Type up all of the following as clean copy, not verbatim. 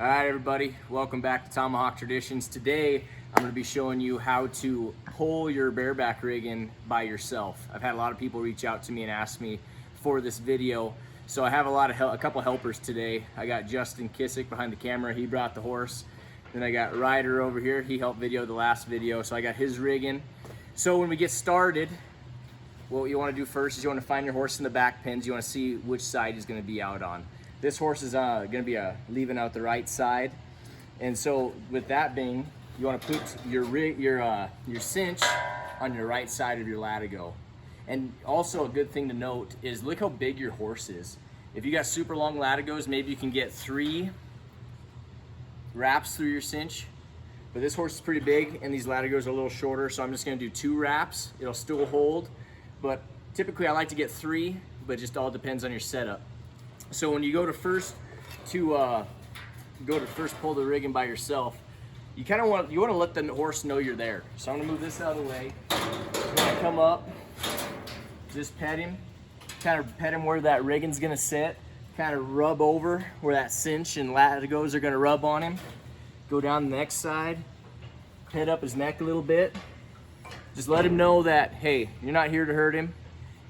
All right, everybody, welcome back to Tomahawk Traditions. Today, I'm gonna be showing you how to pull your bareback rigging by yourself. I've had a lot of people reach out to me and ask me for this video. So I have a couple helpers today. I got Justin Kissick behind the camera, he brought the horse. Then I got Ryder over here, he helped video the last video, so I got his rigging. So when we get started, what you wanna do first is you wanna find your horse in the back pins. You wanna see which side he's gonna be out on. This horse is gonna be leaving out the right side. And so with that being, you wanna put your cinch on your right side of your latigo. And also a good thing to note is look how big your horse is. If you got super long latigos, maybe you can get 3 wraps through your cinch. But this horse is pretty big and these latigos are a little shorter, so I'm just gonna do 2 wraps. It'll still hold, but typically I like to get 3, but it just all depends on your setup. So when you go to first pull the rigging by yourself, you kind of want to let the horse know you're there. So I'm gonna move this out of the way. I'm gonna come up, just pet him, kind of pet him where that rigging's gonna sit, kind of rub over where that cinch and latigos are gonna rub on him. Go down the next side, pet up his neck a little bit. Just let him know that, hey, you're not here to hurt him,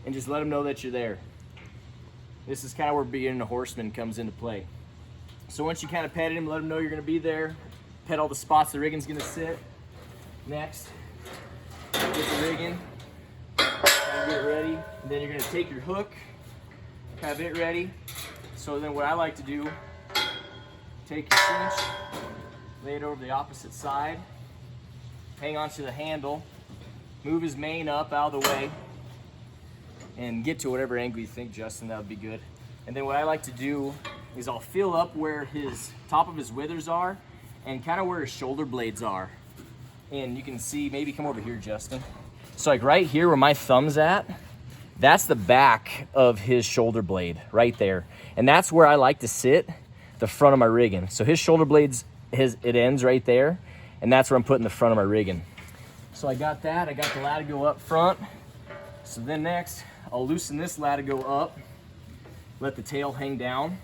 and just let him know that you're there. This is kind of where being a horseman comes into play. So once you kind of pet him, let him know you're gonna be there, pet all the spots the rigging's gonna sit. Next, get the rigging, get ready. And then you're gonna take your hook, have it ready. So then what I like to do, take your cinch, lay it over the opposite side, hang onto the handle, move his mane up out of the way, and get to whatever angle you think, Justin, that would be good. And then what I like to do is I'll feel up where his top of his withers are and kind of where his shoulder blades are. And you can see, maybe come over here, Justin. So like right here where my thumb's at, that's the back of his shoulder blade right there. And that's where I like to sit the front of my rigging. So his shoulder blades, it ends right there. And that's where I'm putting the front of my rigging. So I got that, I got the latigo up front. So then next, I'll loosen this latigo up, let the tail hang down,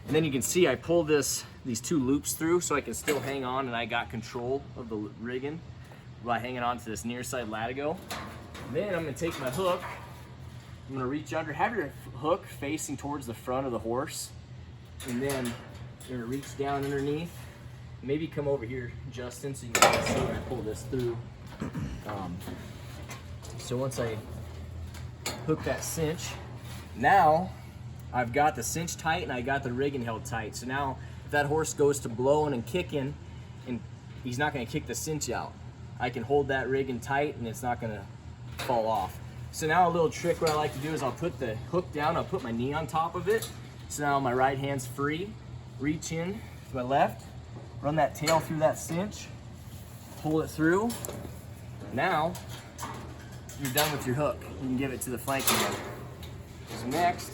and then you can see I pull these 2 loops through so I can still hang on, and I got control of the rigging by hanging on to this near side latigo. Then I'm gonna take my hook, I'm gonna reach under, have your hook facing towards the front of the horse, and then you're gonna reach down underneath, maybe come over here, Justin, so you can see when I pull this through. So once I hook that cinch, now I've got the cinch tight and I got the rigging held tight. So now if that horse goes to blowing and kicking and he's not going to kick the cinch out, I can hold that rigging tight and it's not going to fall off. So now a little trick what I like to do is I'll put the hook down, I'll put my knee on top of it. So now my right hand's free, reach in to my left, run that tail through that cinch, pull it through. Now you're done with your hook. You can give it to the flanking leg. So next,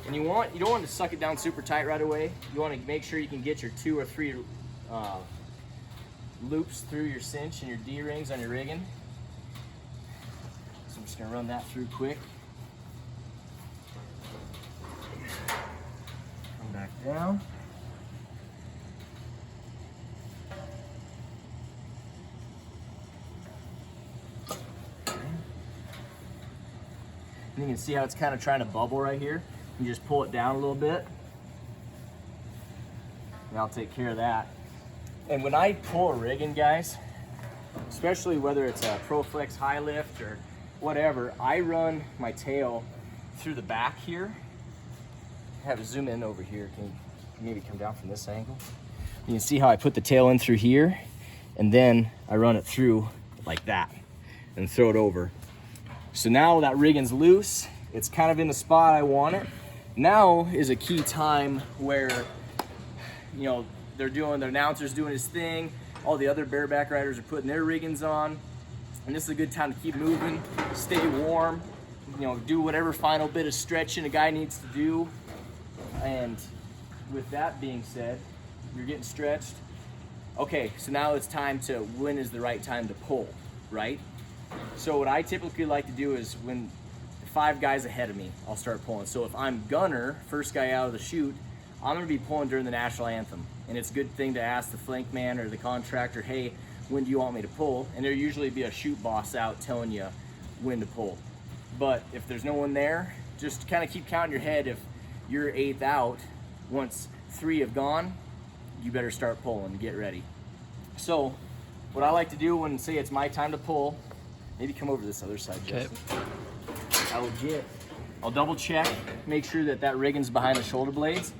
and you don't want to suck it down super tight right away. You want to make sure you can get your 2 or 3 loops through your cinch and your D-rings on your rigging. So I'm just gonna run that through quick. Come back down. And you can see how it's kind of trying to bubble right here. You just pull it down a little bit. And I'll take care of that. And when I pull a rigging, guys, especially whether it's a ProFlex high lift or whatever, I run my tail through the back here. Have it zoom in over here. Can you maybe come down from this angle? You can see how I put the tail in through here, and then I run it through like that and throw it over. So now that rigging's loose, it's kind of in the spot I want it. Now is a key time where, you know, the announcer's doing his thing, all the other bareback riders are putting their riggings on, and this is a good time to keep moving, stay warm, you know, do whatever final bit of stretching a guy needs to do. And with that being said, you're getting stretched. Okay, so now it's time to, when is the right time to pull, right? So what I typically like to do is when 5 guys ahead of me, I'll start pulling. So if I'm gunner, first guy out of the chute, I'm gonna be pulling during the national anthem, and it's a good thing to ask the flank man or the contractor, hey, when do you want me to pull? And there'll usually be a shoot boss out telling you when to pull. But if there's no one there, just kind of keep counting your head. If you're 8th out, once 3 have gone, you better start pulling, get ready. So what I like to do when, say it's my time to pull, maybe come over to this other side, Justin. I'll double check, make sure that that riggin's behind the shoulder blades.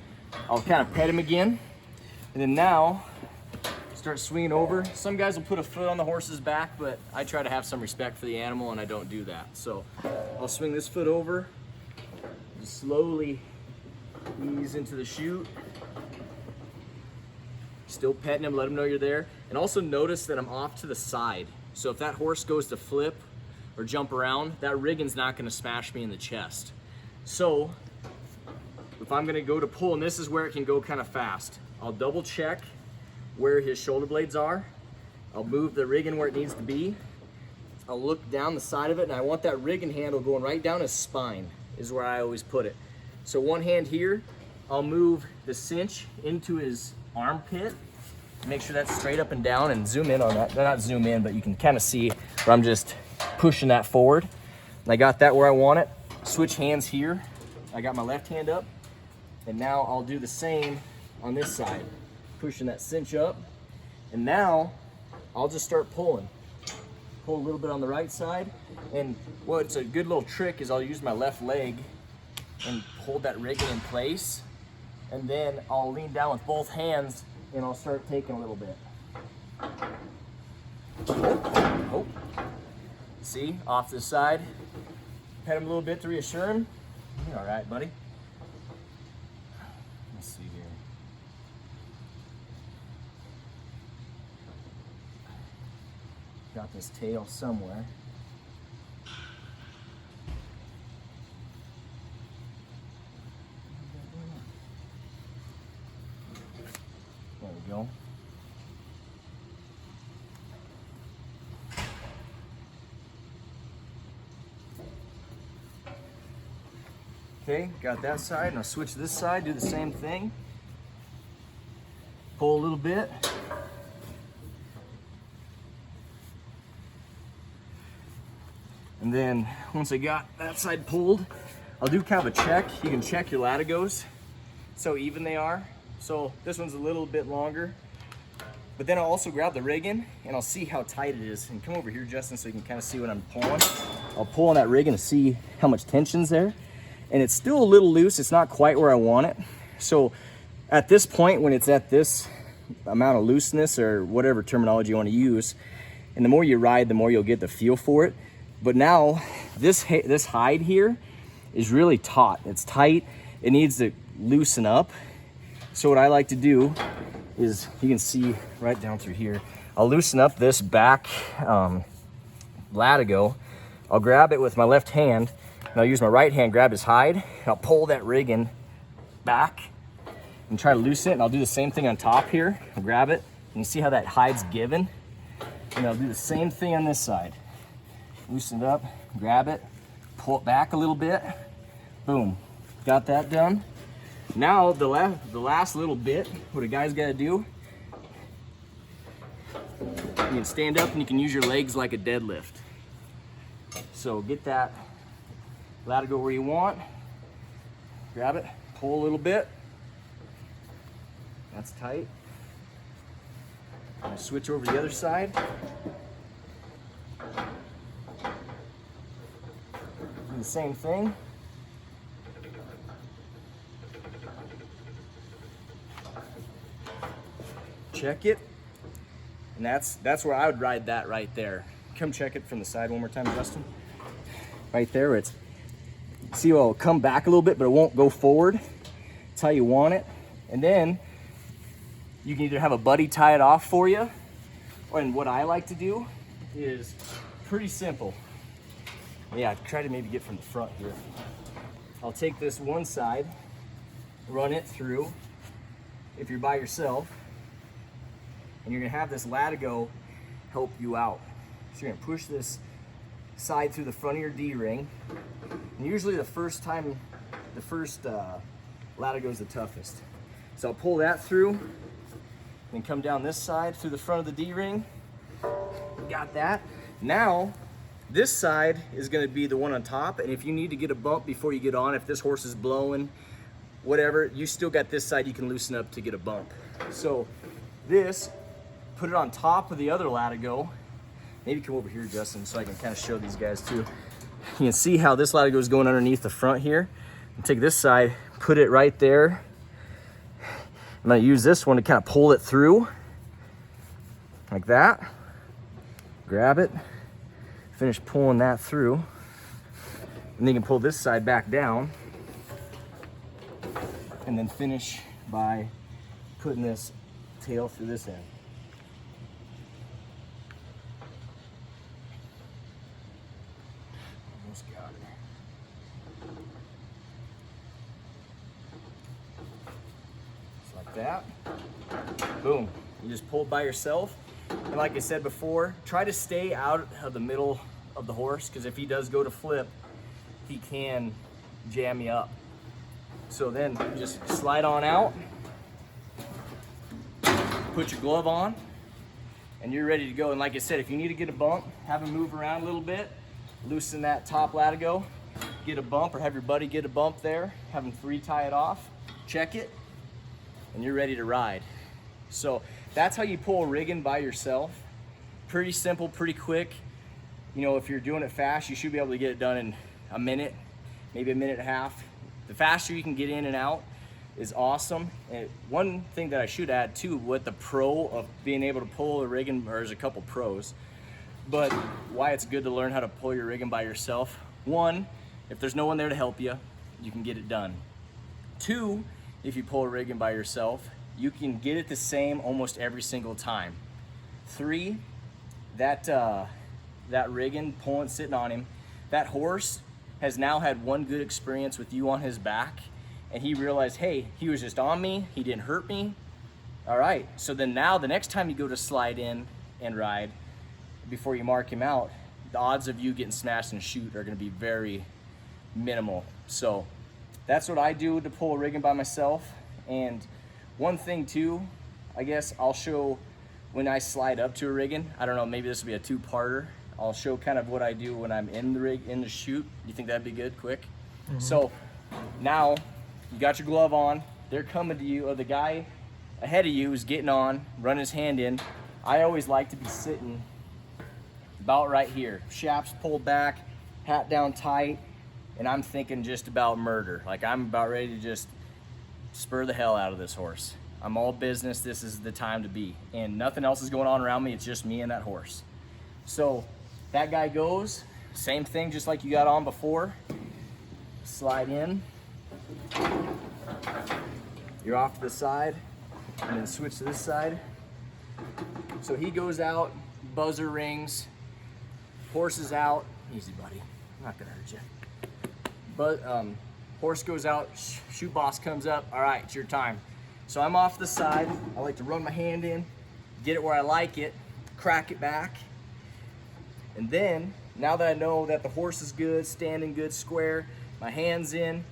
I'll kind of pet him again, and then now start swinging over. Some guys will put a foot on the horse's back, but I try to have some respect for the animal and I don't do that. So I'll swing this foot over, just slowly ease into the chute. Still petting him, let him know you're there. And also notice that I'm off to the side. So if that horse goes to flip or jump around, that riggin's not gonna smash me in the chest. So if I'm gonna go to pull, and this is where it can go kind of fast, I'll double check where his shoulder blades are. I'll move the riggin where it needs to be. I'll look down the side of it, and I want that riggin handle going right down his spine, is where I always put it. So one hand here, I'll move the cinch into his armpit, make sure that's straight up and down, and zoom in on that. Not zoom in, but you can kind of see where I'm just pushing that forward. And I got that where I want it. Switch hands here. I got my left hand up, and now I'll do the same on this side, pushing that cinch up. And now I'll just start pulling. Pull a little bit on the right side, and what's a good little trick is I'll use my left leg and hold that riggin in place, and then I'll lean down with both hands and I'll start taking a little bit. Oh. See, off to the side. Pet him a little bit to reassure him. You're all right, buddy. Let's see here. Got this tail somewhere. There we go. Okay, got that side, and I'll switch this side, do the same thing. Pull a little bit. And then once I got that side pulled, I'll do kind of a check. You can check your latigos, so even they are. So this one's a little bit longer, but then I'll also grab the riggin and I'll see how tight it is. And come over here, Justin, so you can kind of see what I'm pulling. I'll pull on that riggin to see how much tension's there. And it's still a little loose. It's not quite where I want it. So at this point, when it's at this amount of looseness, or whatever terminology you want to use, and the more you ride, the more you'll get the feel for it. But now this hide here is really taut. It's tight. It needs to loosen up. So what I like to do is, you can see right down through here, I'll loosen up this back latigo. I'll grab it with my left hand, and I'll use my right hand, grab his hide, and I'll pull that riggin back and try to loosen it. And I'll do the same thing on top here. I'll grab it, and you see how that hide's given? And I'll do the same thing on this side. Loosen it up, grab it, pull it back a little bit. Boom, got that done. Now the last little bit, what a guy's gotta do, you can stand up and you can use your legs like a deadlift. So get that latigo where you want, grab it, pull a little bit. That's tight. I'm gonna switch over to the other side. Do the same thing. Check it, and that's where I would ride that right there. Come check it from the side one more time, Justin. Right there, it's, see, it'll come back a little bit, but it won't go forward. That's how you want it. And then you can either have a buddy tie it off for you, and what I like to do is pretty simple. Yeah, try to maybe get from the front here. I'll take this one side, run it through, if you're by yourself, and you're gonna have this latigo help you out. So you're gonna push this side through the front of your D-ring. And usually the first latigo is the toughest. So I'll pull that through, then come down this side through the front of the D-ring. Got that. Now, this side is gonna be the one on top, and if you need to get a bump before you get on, if this horse is blowing, whatever, you still got this side you can loosen up to get a bump. So this, put it on top of the other latigo. Maybe come over here, Justin, so I can kind of show these guys too. You can see how this latigo is going underneath the front here. And take this side, put it right there. I'm gonna use this one to kind of pull it through, like that. Grab it, finish pulling that through. And then you can pull this side back down. And then finish by putting this tail through this end. Almost got it. Just like that. Boom. You just pull it by yourself. And like I said before, try to stay out of the middle of the horse, because if he does go to flip, he can jam you up. So then you just slide on out, put your glove on, and you're ready to go. And like I said, if you need to get a bump, have him move around a little bit, loosen that top latigo, get a bump, or have your buddy get a bump there, have him free tie it off, check it, and you're ready to ride. So that's how you pull a Riggin by yourself. Pretty simple, pretty quick. You know, if you're doing it fast, you should be able to get it done in a minute, maybe a minute and a half. The faster you can get in and out is awesome. And one thing that I should add too, with the pro of being able to pull a Riggin, or there's a couple pros, but why it's good to learn how to pull your Riggin by yourself. One, if there's no one there to help you, you can get it done. Two, if you pull a Riggin by yourself, you can get it the same almost every single time. Three, that Riggin pulling, sitting on him, that horse has now had one good experience with you on his back, and he realized, hey, he was just on me, he didn't hurt me. All right, so then now the next time you go to slide in and ride, before you mark him out, the odds of you getting smashed and shoot are gonna be very minimal. So that's what I do to pull a Riggin by myself. And one thing too, I guess I'll show when I slide up to a Riggin. I don't know, maybe this will be a two-parter. I'll show kind of what I do when I'm in the rig, in the chute. You think that'd be good, quick? Mm-hmm. So now you got your glove on, they're coming to you, or the guy ahead of you is getting on, running his hand in. I always like to be sitting about right here. Shafts pulled back, hat down tight, and I'm thinking just about murder. Like I'm about ready to just spur the hell out of this horse. I'm all business, this is the time to be. And nothing else is going on around me, it's just me and that horse. So that guy goes, same thing, just like you got on before. Slide in. You're off to the side, and then switch to this side. So he goes out, buzzer rings, horse is out. Easy, buddy, I'm not gonna hurt you. But horse goes out, chute boss comes up. All right, it's your time. So I'm off the side. I like to run my hand in, get it where I like it, crack it back. And then, now that I know that the horse is good, standing good, square, my hand's in,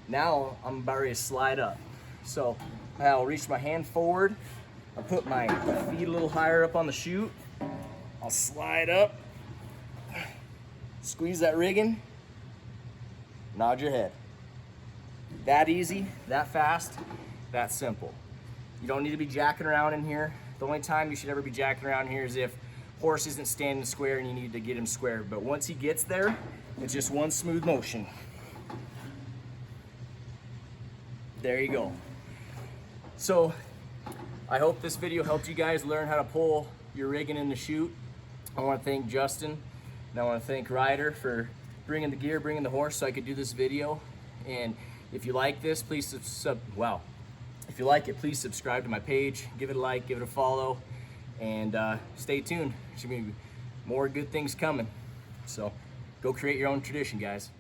now I'm about ready to slide up. So I'll reach my hand forward, I'll put my feet a little higher up on the chute, I'll slide up, squeeze that Riggin, nod your head. That easy, that fast, that simple. You don't need to be jacking around in here. The only time you should ever be jacking around here is if horse isn't standing square and you need to get him square. But once he gets there, it's just one smooth motion. There you go. So I hope this video helped you guys learn how to pull your Riggin in the chute. I want to thank Justin and I want to thank Ryder for bringing the gear, bringing the horse so I could do this video. And if you like this, please if you like it, please subscribe to my page, give it a like, give it a follow, and stay tuned. There's gonna be more good things coming. So go create your own tradition, guys.